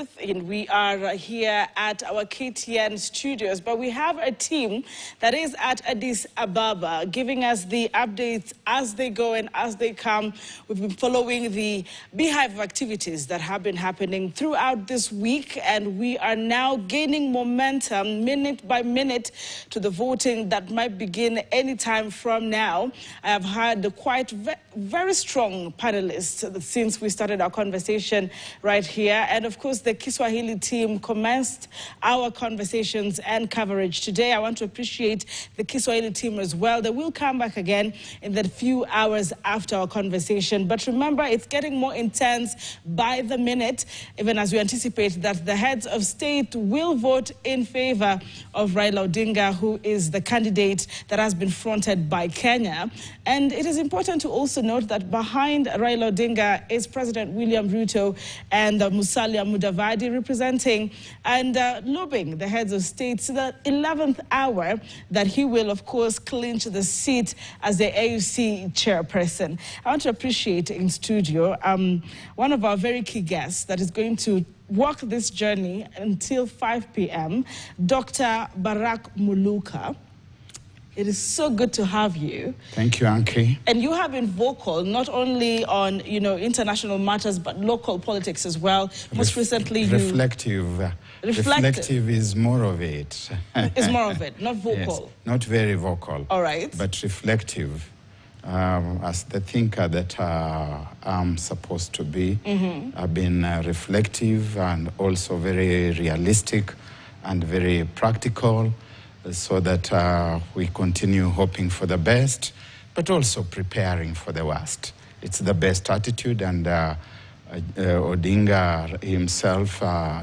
Ruth, and we are here at our KTN studios, but we have a team that is at Addis Ababa giving us the updates as they go and as they come. We've been following the beehive of activities that have been happening throughout this week, and we are now gaining momentum minute by minute to the voting that might begin anytime from now. I have had quite very strong panelists since we started our conversation right here. And of course, the Kiswahili team commenced our conversations and coverage today. I want to appreciate the Kiswahili team as well. They will come back again in the few hours after our conversation. But remember, it's getting more intense by the minute, even as we anticipate that the heads of state will vote in favor of Raila Odinga, who is the candidate that has been fronted by Kenya. And it is important to also note that behind Raila Odinga is President William Ruto and Musalia Mudavadi representing and lobbying the heads of state to the 11th hour that he will, of course, clinch the seat as the AUC chairperson. I want to appreciate in studio one of our very key guests that is going to walk this journey until 5 p.m., Dr. Barak Muluka. It is so good to have you. Thank you, Anki. And you have been vocal not only on, international matters, but local politics as well. Most recently, reflective. Reflective is more of it. It's more of it, not vocal. Yes, not very vocal. All right. But reflective. As the thinker that I'm supposed to be, I've been reflective and also very realistic and very practical, so that we continue hoping for the best, but also preparing for the worst. It's the best attitude, and Odinga himself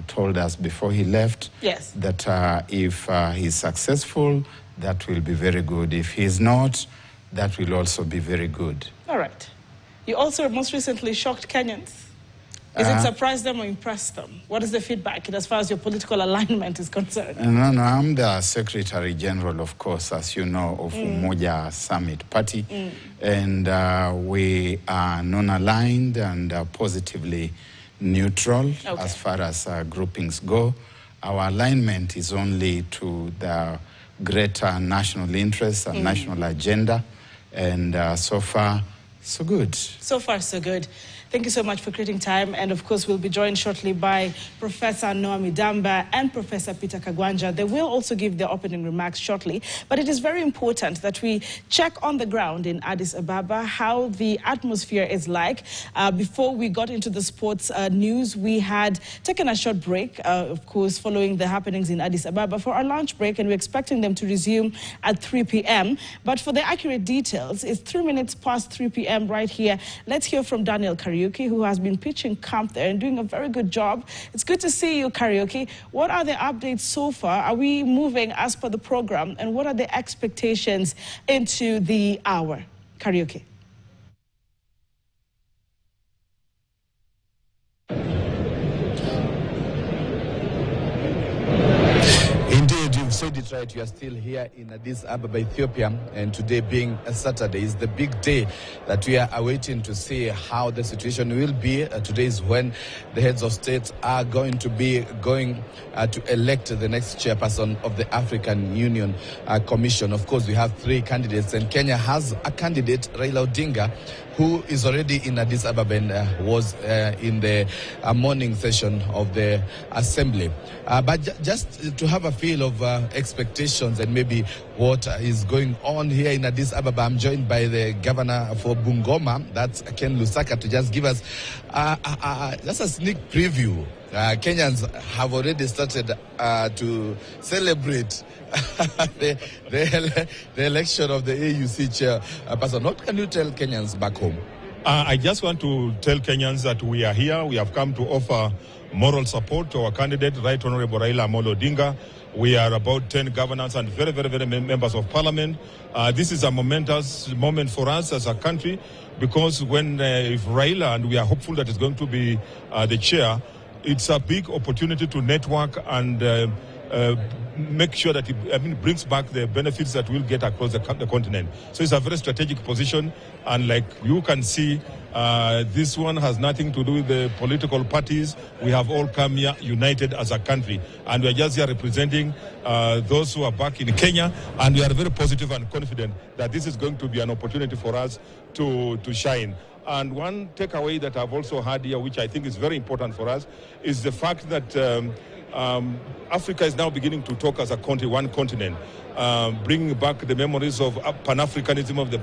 told us before he left that if he's successful, that will be very good. If he's not, that will also be very good. All right. You also most recently shocked Kenyans. Is it surprised them or impressed them? What is the feedback as far as your political alignment is concerned? No, I'm the Secretary General, of course, as you know, of Umoja Summit Party. And we are non-aligned and positively neutral as far as groupings go. Our alignment is only to the greater national interests and national agenda. And so far, so good. So far, so good. Thank you so much for creating time. And of course, we'll be joined shortly by Professor Noah Midamba and Professor Peter Kagwanja. They will also give their opening remarks shortly. But it is very important that we check on the ground in Addis Ababa how the atmosphere is like. Before we got into the sports news, we had taken a short break, of course, following the happenings in Addis Ababa for our lunch break, and we're expecting them to resume at 3 p.m. But for the accurate details, it's 3 minutes past 3 p.m. right here. Let's hear from Daniel Kariuki, who has been pitching camp there and doing a very good job. It's good to see you, Kariuki. What are the updates so far? Are we moving as per the program? And what are the expectations into the hour? Kariuki. Said it right, you are still here in Addis Ababa, Ethiopia, and today being a Saturday is the big day that we are awaiting to see how the situation will be. Today is when the heads of state are going to be going to elect the next chairperson of the African Union Commission. Of course, we have 3 candidates, and Kenya has a candidate, Raila Odinga, who is already in Addis Ababa and was in the morning session of the assembly. But just to have a feel of expectations and maybe what is going on here in Addis Ababa, I'm joined by the governor for Bungoma, that's Ken Lusaka, to just give us just a sneak preview. Kenyans have already started to celebrate the election of the AUC chairperson. What can you tell Kenyans back home? I just want to tell Kenyans that we are here. We have come to offer moral support to our candidate, Right Honorable Raila Odinga. We are about 10 governors and very, very, very members of parliament. This is a momentous moment for us as a country, because when if Raila, and we are hopeful that it's going to be the chair, it's a big opportunity to network and make sure that it brings back the benefits that we'll get across the continent. So it's a very strategic position, and like you can see, this one has nothing to do with the political parties. We have all come here united as a country, and we are just here representing those who are back in Kenya, and we are very positive and confident that this is going to be an opportunity for us to shine. And one takeaway that I've also had here, which I think is very important for us, is the fact that Africa is now beginning to talk as a country, one continent, bringing back the memories of Pan-Africanism of the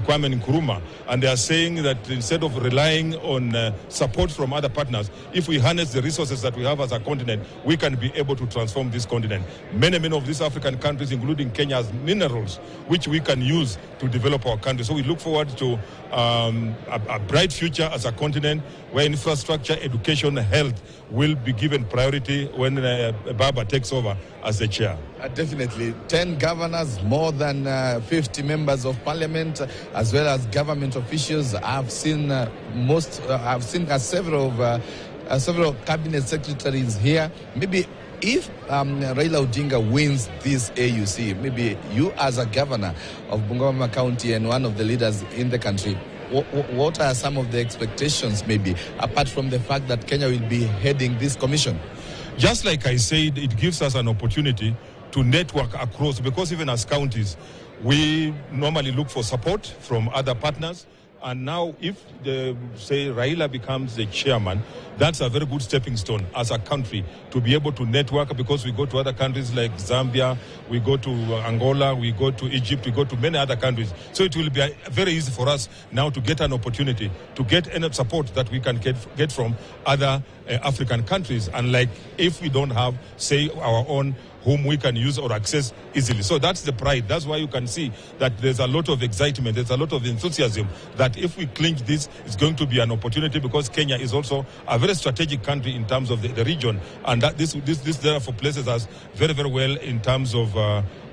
Kwame Nkrumah. And they are saying that instead of relying on support from other partners, if we harness the resources that we have as a continent, we can be able to transform this continent. Many of these African countries, including Kenya, has minerals which we can use to develop our country. So we look forward to a bright future as a continent where infrastructure, education, health will be given priority when Baba takes over as the chair. Definitely. 10 governors, more than 50 members of parliament, as well as government officials. I've seen several cabinet secretaries here. Maybe if Raila Odinga wins this AUC, maybe you as a governor of Bungoma County and one of the leaders in the country, what are some of the expectations, maybe, apart from the fact that Kenya will be heading this commission? Just like I said, it gives us an opportunity to network across, because even as counties, we normally look for support from other partners. And now if, say, Raila becomes the chairman, that's a very good stepping stone as a country to be able to network, because we go to other countries like Zambia, we go to Angola, we go to Egypt, we go to many other countries. So it will be very easy for us now to get an opportunity to get any support that we can get from other African countries. And like if we don't have, say, our own whom we can use or access easily. So that's the pride. That's why you can see that there's a lot of excitement, there's a lot of enthusiasm that if we clinch this, it's going to be an opportunity, because Kenya is also a very strategic country in terms of the region. And that this therefore places us very, very well in terms of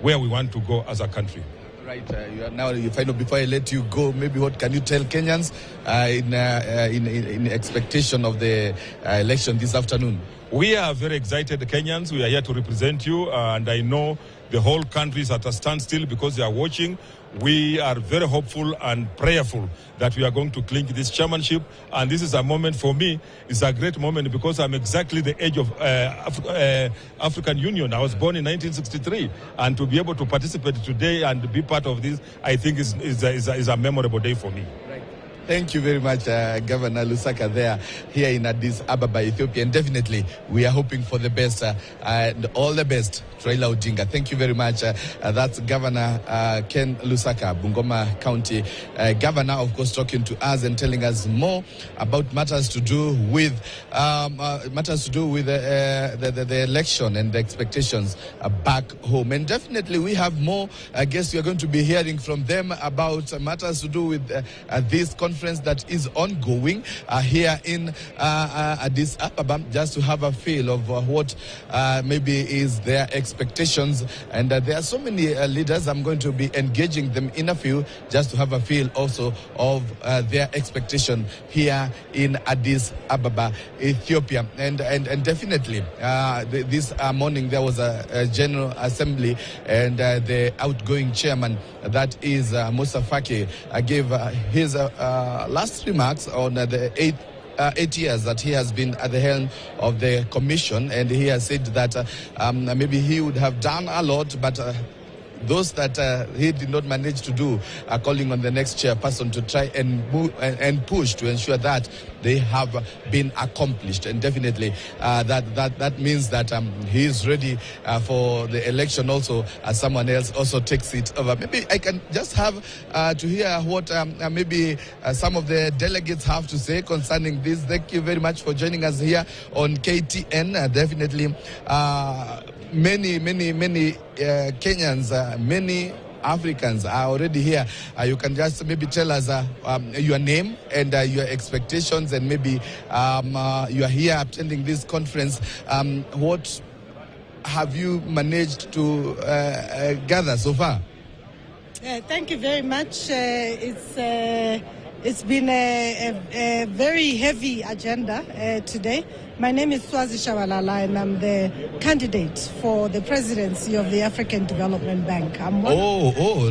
where we want to go as a country. Right, before I let you go, maybe what can you tell Kenyans in expectation of the election this afternoon? We are very excited, Kenyans. We are here to represent you, and I know the whole country is at a standstill because they are watching. We are very hopeful and prayerful that we are going to clinch this chairmanship, and this is a moment for me. It's a great moment because I'm exactly the age of African Union. I was born in 1963, and to be able to participate today and be part of this, I think is a memorable day for me. Thank you very much, Governor Lusaka there here in Addis Ababa, Ethiopia. And definitely, we are hoping for the best and all the best, Raila Odinga. Thank you very much. That's Governor Ken Lusaka, Bungoma County Governor, of course, talking to us and telling us more about matters to do with the election and the expectations back home. And definitely, we have more guests. We are going to be hearing from them about matters to do with this conference that is ongoing here in Addis Ababa, just to have a feel of what maybe is their expectations. And there are so many leaders. I'm going to be engaging them in a few, just to have a feel also of their expectation here in Addis Ababa, Ethiopia. And definitely this morning there was a General Assembly, and the outgoing chairman, that is Musa Faki, gave his last remarks on the 8 years that he has been at the helm of the commission, and he has said that maybe he would have done a lot, but those that he did not manage to do are calling on the next chairperson to try and move and push to ensure that they have been accomplished. And definitely that means that he is ready for the election also, as someone else also takes it over. Maybe I can just have to hear what maybe some of the delegates have to say concerning this. Thank you very much for joining us here on KTN. Definitely many Kenyans, many Africans are already here. You can just maybe tell us your name and your expectations, and maybe you are here attending this conference. What have you managed to gather so far? Thank you very much. It's been a very heavy agenda today. My name is Swazi Shabalala, and I'm the candidate for the presidency of the African Development Bank.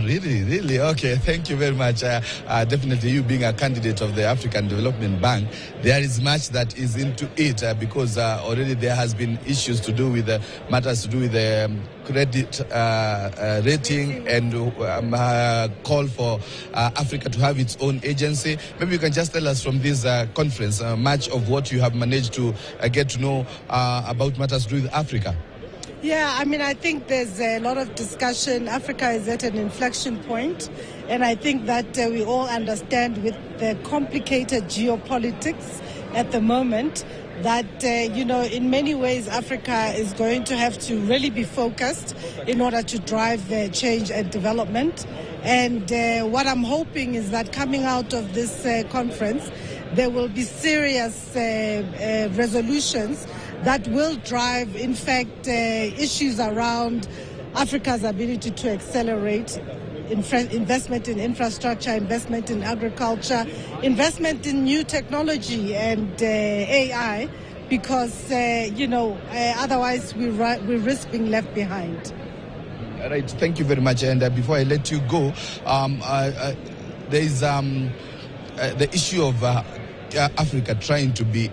Really? Okay, thank you very much. Definitely, you being a candidate of the African Development Bank, there is much that is into it because already there has been issues to do with matters to do with credit rating and call for Africa to have its own agency. Maybe you can just tell us from this conference much of what you have managed to get to know about matters to do with Africa. Yeah, I mean, I think there's a lot of discussion. Africa is at an inflection point, and I think that we all understand with the complicated geopolitics at the moment that, in many ways, Africa is going to have to really be focused in order to drive change and development. And what I'm hoping is that coming out of this conference, there will be serious resolutions that will drive, in fact, issues around Africa's ability to accelerate investment in infrastructure, investment in agriculture, investment in new technology and AI, because, otherwise we risk being left behind. All right, thank you very much. And before I let you go, there is the issue of Africa trying to be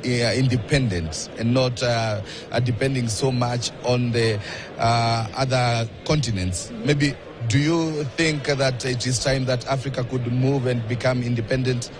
independent and not depending so much on the other continents. Maybe do you think that it is time that Africa could move and become independent?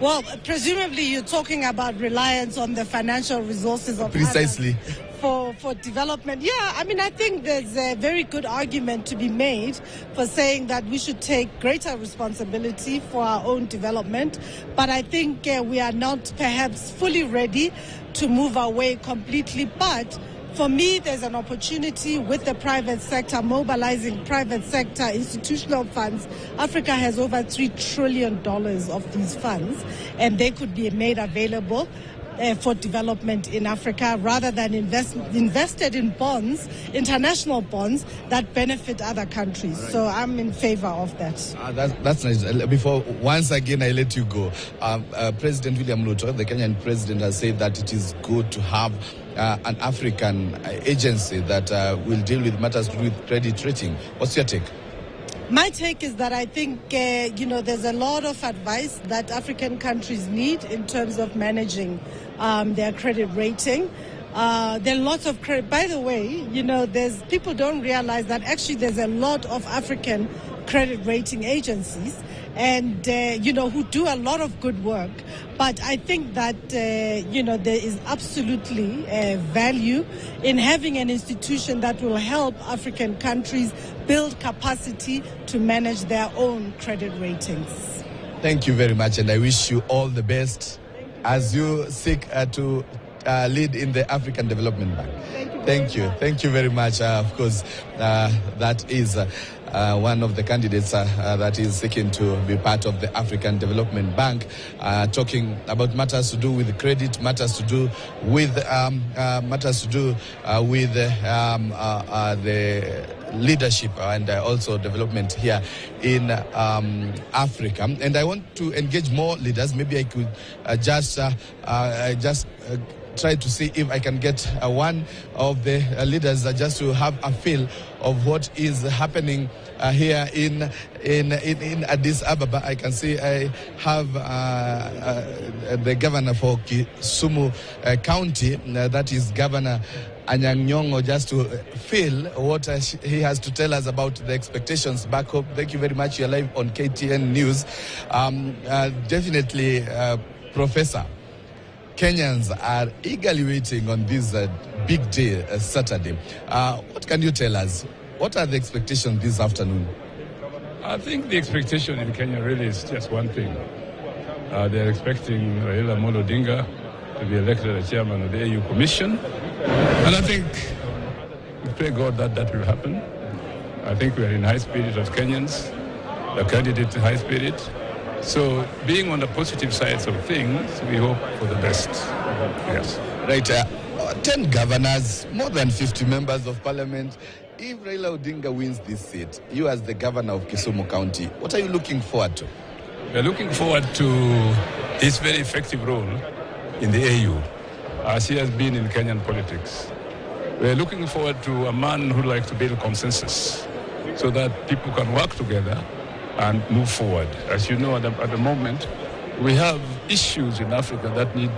Well, presumably you're talking about reliance on the financial resources of precisely for development. Yeah, I mean, I think there's a very good argument to be made for saying that we should take greater responsibility for our own development. But I think we are not perhaps fully ready to move away completely. But for me, there's an opportunity with the private sector, mobilizing private sector institutional funds. Africa has over $3 trillion of these funds, and they could be made available for development in Africa rather than invested in bonds, international bonds that benefit other countries. Right. So I'm in favor of that. That's nice. Before, once again, I let you go. President William Ruto, the Kenyan president, has said that it is good to have an African agency that will deal with matters to do with credit rating. What's your take? My take is that I think, there's a lot of advice that African countries need in terms of managing their credit rating. There are lots of credit. By the way, people don't realize that actually there's a lot of African credit rating agencies and, who do a lot of good work. But I think that, there is absolutely value in having an institution that will help African countries build capacity to manage their own credit ratings. Thank you very much, and I wish you all the best as you seek to lead in the African Development Bank. Thank you very much. Of course, that is one of the candidates that is seeking to be part of the African Development Bank, talking about matters to do with credit, matters to do with the leadership and also development here in Africa. And I want to engage more leaders. Maybe I could just try to see if I can get one of the leaders just to have a feel of what is happening here in Addis Ababa. I can see I have the governor for Kisumu County, that is Governor Anyang' Nyong'o, just to feel what he has to tell us about the expectations back home. Thank you very much. You're live on KTN News. Definitely, Professor, Kenyans are eagerly waiting on this big day, Saturday. What can you tell us? What are the expectations this afternoon? I think the expectation in Kenya really is just one thing. They're expecting Raila Odinga to be elected as chairman of the AU Commission. And I think we pray God that that will happen. I think we are in high spirit as Kenyans. The candidate in high spirit. So being on the positive sides of things, we hope for the best. Yes. Right. 10 governors, more than 50 members of parliament. If Raila Odinga wins this seat, you as the governor of Kisumu County, what are you looking forward to? We are looking forward to his very effective role in the AU. as he has been in Kenyan politics. We're looking forward to a man who likes to build consensus so that people can work together and move forward. As you know, at the moment, we have issues in Africa that need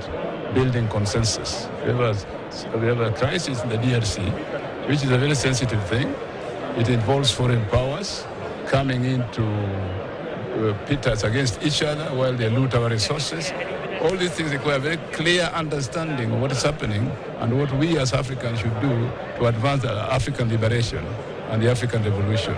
building consensus. We have a crisis in the DRC, which is a very sensitive thing. It involves foreign powers coming into pit us against each other while they loot our resources. All these things require a very clear understanding of what is happening and what we as Africans should do to advance African liberation and the African revolution.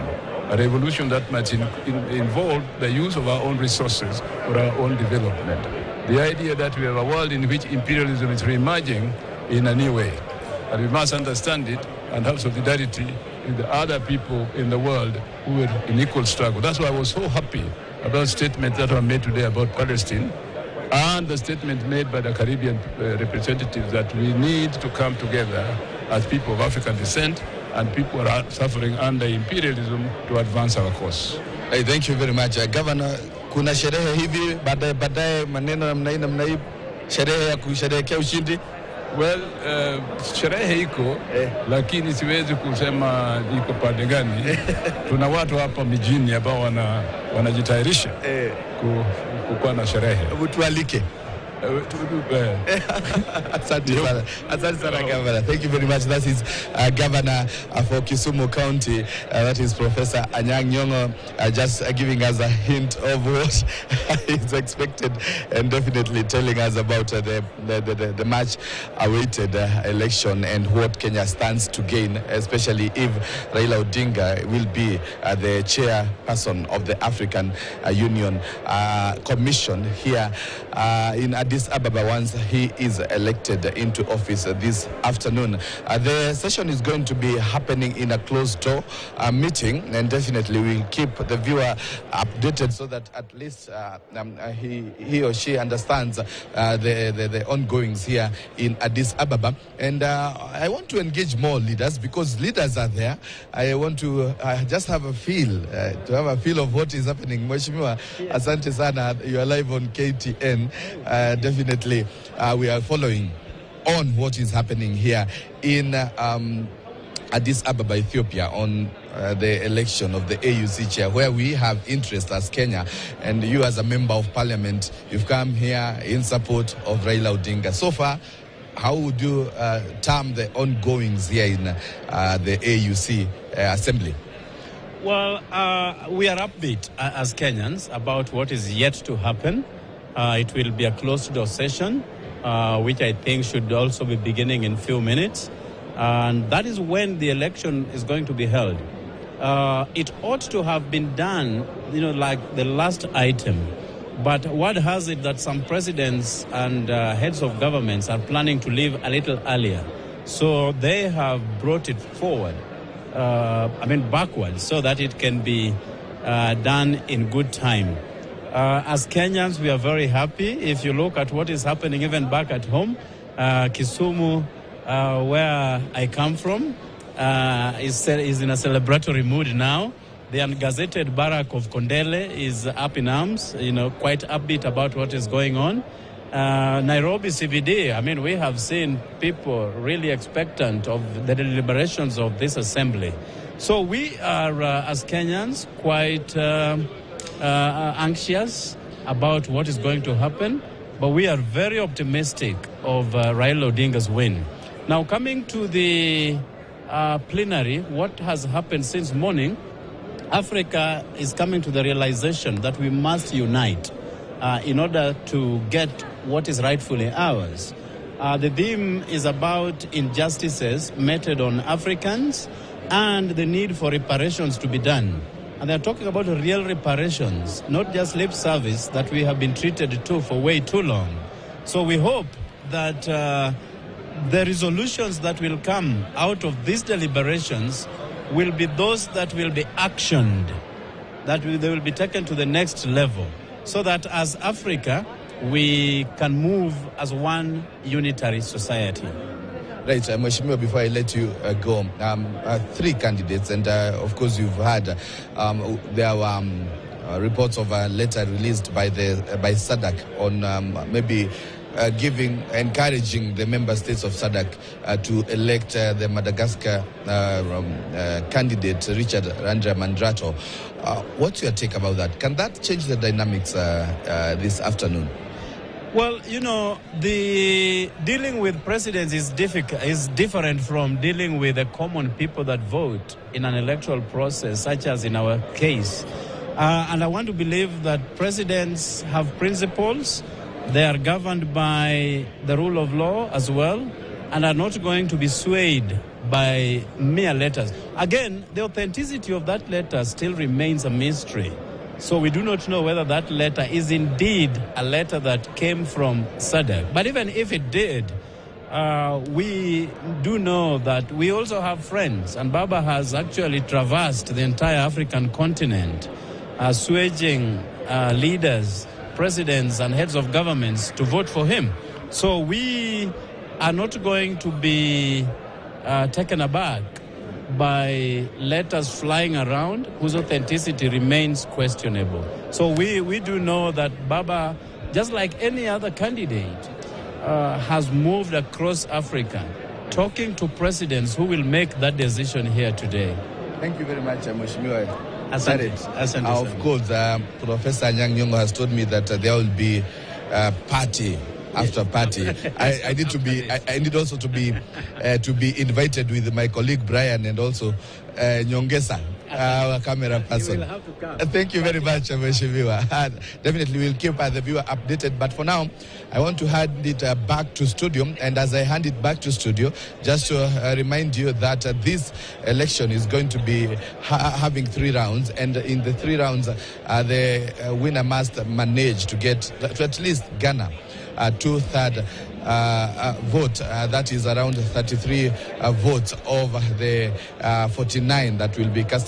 A revolution that might involve the use of our own resources for our own development. The idea that we have a world in which imperialism is re-emerging in a new way. And we must understand it and have solidarity with the other people in the world who are in equal struggle. That's why I was so happy about statements that were made today about Palestine and the statement made by the Caribbean representatives that we need to come together as people of African descent and people are suffering under imperialism to advance our cause. Hey, thank you very much. Governor, kuna sherehe hivi baadaye maneno namna hii sherehe ya kusherehekea ushindi? Well, sherehe iko lakini siwezi kusema iko pande gani. Tuna watu hapa mijini ambao wanajitayarisha kukuwa na sherehe. Tualike. Asante sana, Governor. Thank you very much. That is Governor for Kisumu County. That is Professor Anyang' Nyong'o, just giving us a hint of what is expected and definitely telling us about the much awaited election and what Kenya stands to gain, especially if Raila Odinga will be the chairperson of the African Union Commission here in Addis Ababa once he is elected into office this afternoon. The session is going to be happening in a closed door meeting, and definitely we'll keep the viewer updated so that at least he or she understands the ongoings here in Addis Ababa. And I want to engage more leaders because leaders are there. I want to just have a feel, of what is happening. Mheshimiwa, asante sana. You are live on KTN. Definitely, we are following on what is happening here in Addis Ababa, Ethiopia, on the election of the AUC chair, where we have interest as Kenya, and you as a member of parliament, you've come here in support of Raila Odinga. So far, how would you term the ongoings here in the AUC assembly? Well, we are upbeat as Kenyans about what is yet to happen. It will be a closed-door session, which I think should also be beginning in a few minutes. And that is when the election is going to be held. It ought to have been done, like the last item. But word has it that some presidents and heads of governments are planning to leave a little earlier. So they have brought it forward, backwards, so that it can be done in good time. As Kenyans, we are very happy. If you look at what is happening even back at home, Kisumu, where I come from, is in a celebratory mood now. The ungazetted barrack of Kondele is up in arms, quite upbeat about what is going on. Nairobi CBD, we have seen people really expectant of the deliberations of this assembly. So we are, as Kenyans, quite anxious about what is going to happen, but we are very optimistic of Raila Odinga's win. Now, coming to the plenary, what has happened since morning, Africa is coming to the realization that we must unite in order to get what is rightfully ours. The theme is about injustices meted on Africans and the need for reparations to be done. And they're talking about real reparations, not just lip service that we have been treated to for way too long. So we hope that the resolutions that will come out of these deliberations will be those that will be actioned, they will be taken to the next level, so that as Africa, we can move as one unitary society. Right, Mheshimiwa, before I let you go, three candidates, and of course you've heard there were reports of a letter released by SADC on maybe encouraging the member states of SADC to elect the Madagascar candidate, Richard Mandrato. What's your take about that? Can that change the dynamics this afternoon? Well, you know, the dealing with presidents is different from dealing with the common people that vote in an electoral process, such as in our case. And I want to believe that presidents have principles. They are governed by the rule of law as well, and are not going to be swayed by mere letters. Again, the authenticity of that letter still remains a mystery. So we do not know whether that letter is indeed a letter that came from SADC. But even if it did, we do know that we also have friends, and Baba has actually traversed the entire African continent, swaying leaders, presidents, and heads of governments to vote for him. So we are not going to be taken aback by letters flying around whose authenticity remains questionable. So we do know that Baba, just like any other candidate, has moved across Africa, talking to presidents who will make that decision here today. Thank you very much, Mheshimiwa. Asante. Of course, Professor Anyang' Nyong'o has told me that there will be party after party. I need also to be invited with my colleague Brian and also Nyongesa, our camera person. Thank you very much, Mheshimiwa. Definitely we'll keep the viewer updated. But for now, I want to hand it back to studio. And as I hand it back to studio, just to remind you that this election is going to be having 3 rounds. And in the 3 rounds, the winner must manage to get to at least Ghana 2/3 vote. That is around 33 votes of the 49 that will be cast.